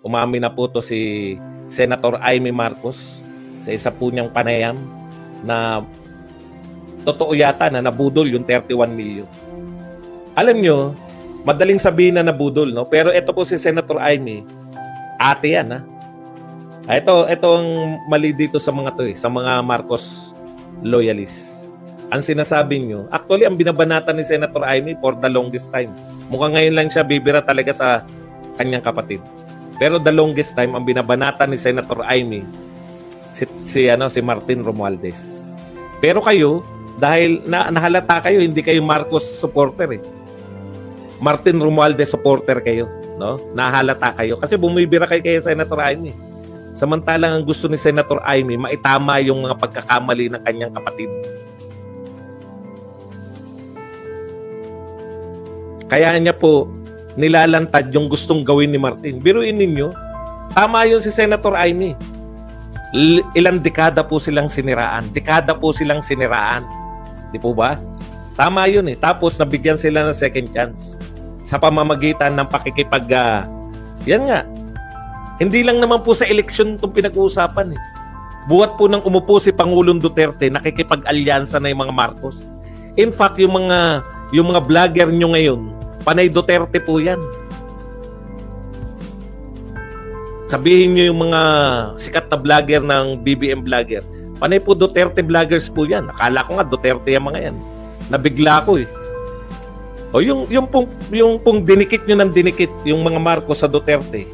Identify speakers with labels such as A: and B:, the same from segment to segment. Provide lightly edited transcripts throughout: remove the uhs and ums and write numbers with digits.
A: umamin na po to si Senator Amy Marcos sa isa po niyang panayam na totoo yata na nabudol yung 31 million. Alam nyo, madaling sabihin na nabudol, no? Pero ito po si Senator Amy, ate yan, ha? Ito ang mali dito sa mga to, sa mga Marcos loyalists. Ang sinasabi nyo, actually, ang binabanatan ni Senator Amy for the longest time. Mukhang ngayon lang siya bibira talaga sa kanyang kapatid. Pero the longest time, ang binabanatan ni Senator Amy, si Martin Romualdez. Pero kayo, dahil nahalata kayo, hindi kayo Marcos supporter eh. Martin Romualdez supporter kayo, no? Nahalata kayo kasi bumibira kayo kay Senator Amy. Samantalang ang gusto ni Senator Amy, maitama yung mga pagkakamali ng kanyang kapatid. Kaya niya po nilalantad yung gustong gawin ni Martin. Biruin ninyo, tama yun si Senator Amy. Ilang dekada po silang siniraan. Dekada po silang siniraan. Di po ba? Tama yun eh. Tapos nabigyan sila ng second chance sa pamamagitan ng pakikipag... yan nga. Hindi lang naman po sa eleksyon itong pinag-uusapan eh. Buhat po nang umupo si Pangulong Duterte, nakikipag-alyansa na yung mga Marcos. In fact, yung mga vlogger nyo ngayon, panay Duterte po yan. Sabihin nyo yung mga sikat na vlogger ng BBM vlogger, panay po Duterte vloggers po yan. Akala ko nga Duterte yung mga yan. Nabigla ko eh. O yung pong dinikit nyo ng dinikit, yung mga Marcos sa Duterte,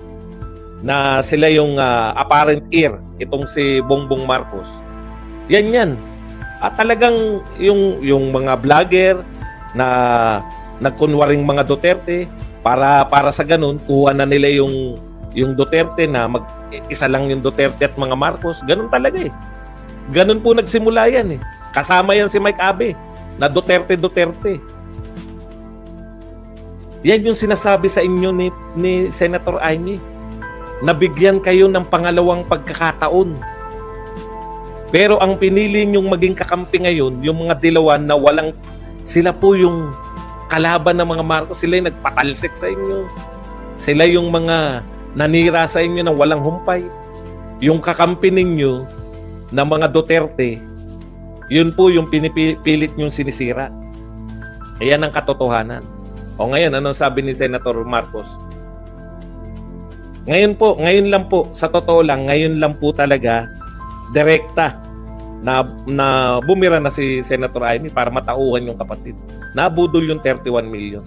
A: na sila yung apparent heir, itong si Bongbong Marcos. Yan. At talagang yung mga vlogger na nagkunwaring mga Duterte, para sa ganun, kuha na nila yung Duterte na isa lang yung Duterte at mga Marcos. Ganun talaga eh. Ganun po nagsimula yan eh. Kasama yan si Mike Abe na Duterte. Yan yung sinasabi sa inyo ni Senator Amy. Nabigyan kayo ng pangalawang pagkakataon. Pero ang pinili nyong maging kakampi ngayon, yung mga dilawan na sila po yung kalaban ng mga Marcos. Sila yung nagpatalsik sa inyo. Sila yung mga nanira sa inyo na walang humpay. Yung kakampi ninyo na mga Duterte, yun po yung pinipilit nyong sinisira. Ayan ang katotohanan. O ngayon, anong sabi ni Senator Marcos? Ngayon lang po, sa totoo lang, ngayon lang po talaga, direkta na bumira na si Senator Amy para matauhan yung kapatid. Nabudol yung 31 million.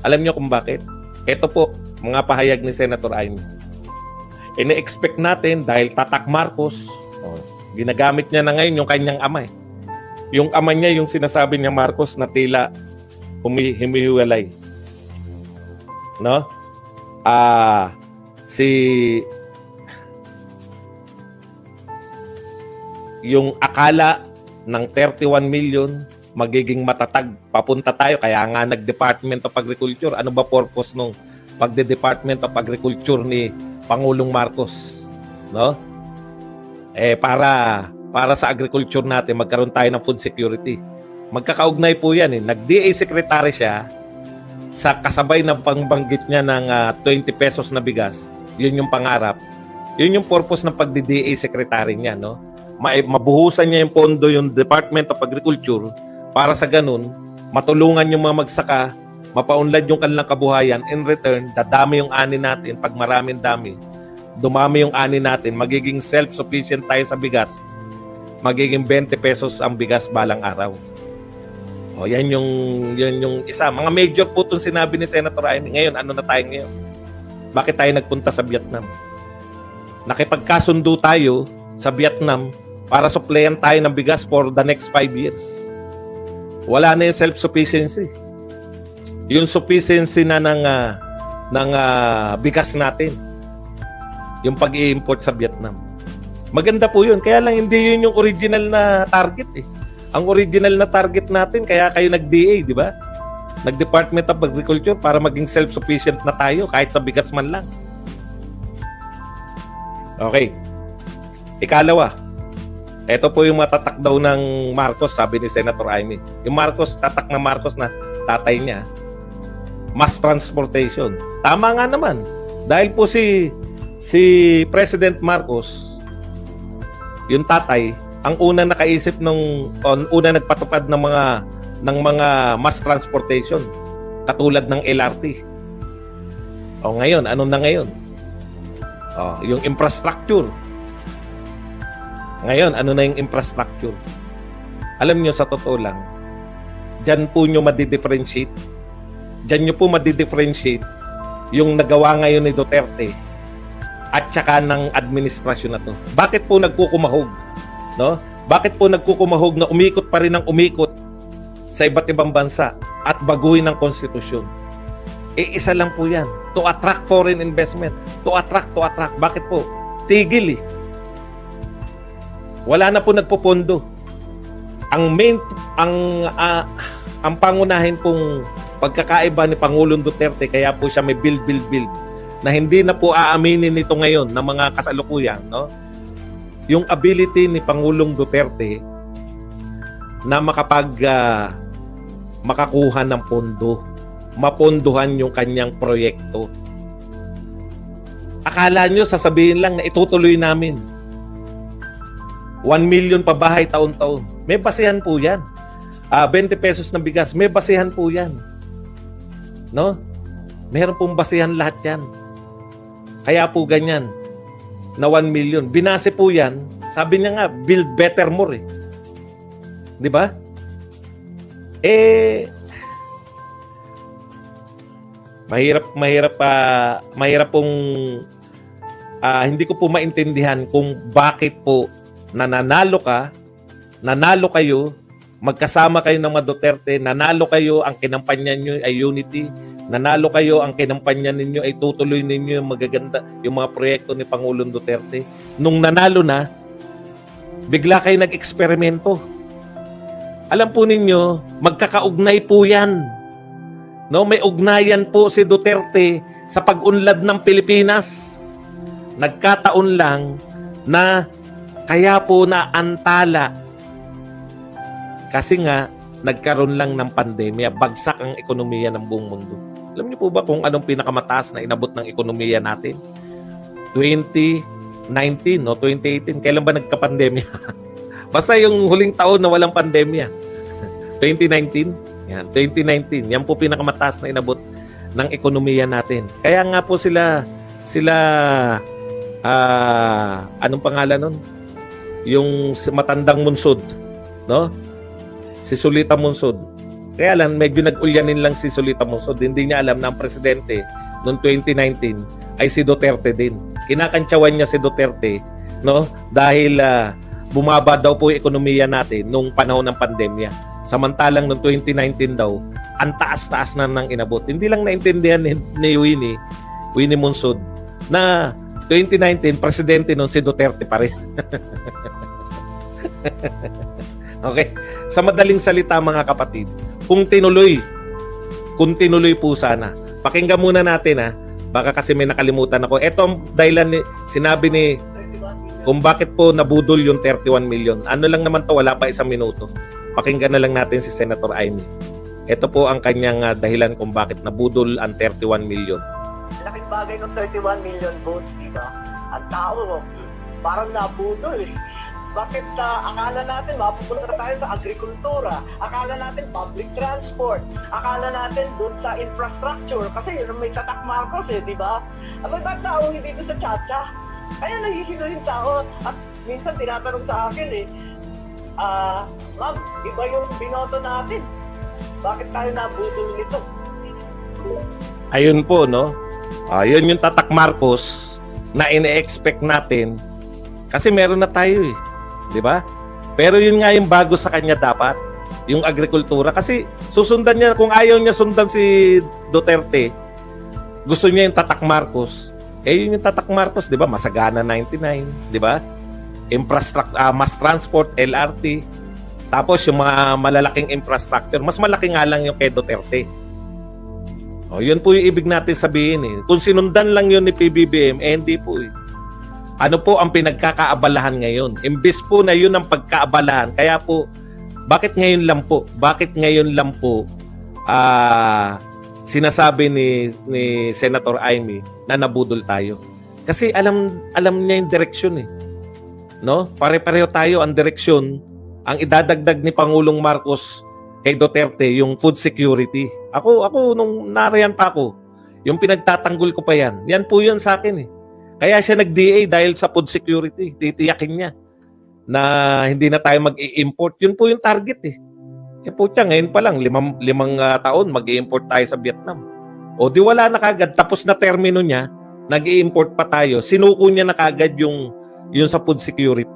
A: Alam niyo kung bakit? Ito po, mga pahayag ni Senator Amy. Ine-expect natin dahil tatak Marcos, ginagamit niya na ngayon yung kanyang ama. Yung ama niya, yung sinasabi niya Marcos na tila humihiwalay. No? Yung akala ng 31 million magiging matatag, papunta tayo, kaya nga nag-Department of Agriculture. Ano ba purpose nung pagde-Department of Agriculture ni Pangulong Marcos? No? Para sa agriculture natin, magkaroon tayo ng food security. Magkakaugnay po yan eh. Nag-DA secretary siya, sa kasabay na pangbanggit niya ng 20 pesos na bigas, yun yung pangarap. Yun yung purpose ng pagdi-DA secretary niya, no? Mabuhusan niya yung pondo, yung Department of Agriculture, para sa ganun, matulungan yung mga magsaka, mapaunlad yung kanilang kabuhayan. In return, dadami yung ani natin. Pag maraming dami, dumami yung ani natin, magiging self-sufficient tayo sa bigas. Magiging 20 pesos ang bigas balang araw. O, yan yung isa. Mga major po itong sinabi ni Senator Amy. Ngayon, ano na tayo ngayon? Bakit tayo nagpunta sa Vietnam? Nakipagkasundo tayo sa Vietnam para supplyan tayo ng bigas for the next 5 years. Wala na yung self-sufficiency. Yung sufficiency na ng bigas natin. Yung pag-i-import sa Vietnam. Maganda po yun. Kaya lang hindi yun yung original na target eh. Ang original na target natin, kaya kayo nag-DA, di ba? Nag-Department of Agriculture para maging self-sufficient na tayo kahit sa bigas man lang. Okay. Ikalawa, ito po yung matatak daw ng Marcos, sabi ni Senator Amy. Yung Marcos, tatak na Marcos na tatay niya, mass transportation. Tama nga naman. Dahil po si Si President Marcos, yung tatay, ang una nakaisip una nagpatupad ng mga mass transportation katulad ng LRT. O ngayon, ano na ngayon? O, yung infrastructure. Ngayon, ano na yung infrastructure? Alam nyo, sa totoo lang, dyan po nyo madidifferentiate. Dyan nyo po madidifferentiate yung nagawa ngayon ni Duterte at saka ng administrasyon na to. Bakit po nagkukumahog? No? Bakit po nagkukumahog na umikot pa rin ng umikot sa iba't ibang bansa at baguhin ang konstitusyon? Isa lang po yan. To attract foreign investment. To attract. Bakit po? Tigil eh. Wala na po nagpopondo. Ang pangunahin pong pagkakaiba ni Pangulong Duterte, kaya po siya may build na hindi na po aaminin nito ngayon ng mga kasalukuyan, no? Yung ability ni Pangulong Duterte na makakuha ng pondo, mapondohan yung kanyang proyekto. Akala nyo sasabihin lang na itutuloy namin. 1 million pa bahay taon-taon. May basihan po yan. 20 pesos na bigas, may basihan po yan. No? Meron pong basihan lahat yan. Kaya po ganyan na 1 million. Binase po yan. Sabi niya nga, build better more eh. Di ba? Mahirap pong hindi ko po maintindihan kung bakit po nanalo kayo, magkasama kayo ng mga Duterte, nanalo kayo, ang kinampanya nyo ay unity, nanalo kayo, ang kinampanya ninyo ay tutuloy ninyo yung magaganda, yung mga proyekto ni Pangulong Duterte. Nung nanalo na, bigla kayo nag-eksperimento. Alam po ninyo, magkakaugnay po yan. No, may ugnayan po si Duterte sa pag-unlad ng Pilipinas. Nagkataon lang na kaya po na antala. Kasi nga, nagkaroon lang ng pandemya, bagsak ang ekonomiya ng buong mundo. Alam niyo po ba kung anong pinakamataas na inabot ng ekonomiya natin? 2019, no? 2018. Kailan ba nagka-pandemya? Basta yung huling taon na walang pandemya. 2019? Yan, 2019. Yan po pinakamataas na inabot ng ekonomiya natin. Kaya nga po sila anong pangalan nun? Yung matandang Munsod, no? Si Sulita Munsod. Kaya lang, medyo nag-ulyanin lang si Sulita Munsod. Hindi niya alam na ang presidente noong 2019 ay si Duterte din. Kinakantsawan niya si Duterte, no? Dahil bumaba daw po yung ekonomiya natin nung panahon ng pandemya. Samantalang noong 2019 daw, ang taas-taas na nang inabot. Hindi lang naintindihan ni Winnie Munsod na 2019, presidente noon si Duterte pa rin. Okay? Sa madaling salita mga kapatid, kung tinuloy po sana. Pakinggan muna natin baka kasi may nakalimutan ako. Ito ang dahilan sinabi ni kung bakit po nabudol yung 31 million. Ano lang naman to, wala pa 1 minuto. Pakinggan na lang natin si Senator Amy. Ito po ang kanyang dahilan kung bakit nabudol ang 31 million.
B: Laking bagay ng 31 million votes, di ba? Ang tao, parang nabudol eh. Bakit akala natin mapupunta tayo sa agrikultura, akala natin public transport, akala natin doon sa infrastructure, kasi yun ang may tatak Marcos eh, di ba? Ang mga tao hindi dito sa tsa-tsa. Kaya nahihilo yung tao at minsan tinatanong sa akin ma'am, iba yung binoto natin. Bakit tayo nabudol nito?
A: Ayun po, no? Ayun yung tatak Marcos na ine-expect natin kasi meron na tayo eh. Di ba? Pero yun nga yung bago sa kanya dapat, yung agrikultura. Kasi susundan niya, kung ayaw niya sundan si Duterte, gusto niya yung tatak Marcos. Yun yung tatak Marcos, di ba? Masagana 99, di ba? Infrastructure, mass transport, LRT. Tapos yung mga malalaking infrastructure, mas malaki nga lang yung kay Duterte. Yun po yung ibig natin sabihin eh. Kung sinundan lang yun ni PBBM, hindi po eh. Ano po ang pinagkakaabalahan ngayon? Imbis po na yun ang pagkaabalahan. Kaya po, bakit ngayon lang po? Bakit ngayon lang po sinasabi ni Senator Amy na nabudol tayo? Kasi alam niya yung direksyon eh. No? Pare-pareho tayo ang direksyon. Ang idadagdag ni Pangulong Marcos kay Duterte yung food security. Ako nung narayan pa ako, yung pinagtatanggol ko pa yan. Yan po yun sa akin eh. Kaya siya nag-DA dahil sa food security. Titiyakin niya na hindi na tayo mag-i-import. Yun po yung target eh. Eh po siya, ngayon pa lang, limang taon mag-i-import tayo sa Vietnam. O di wala na kagad. Tapos na termino niya, nag-i-import pa tayo. Sinuko niya na kagad yung sa food security.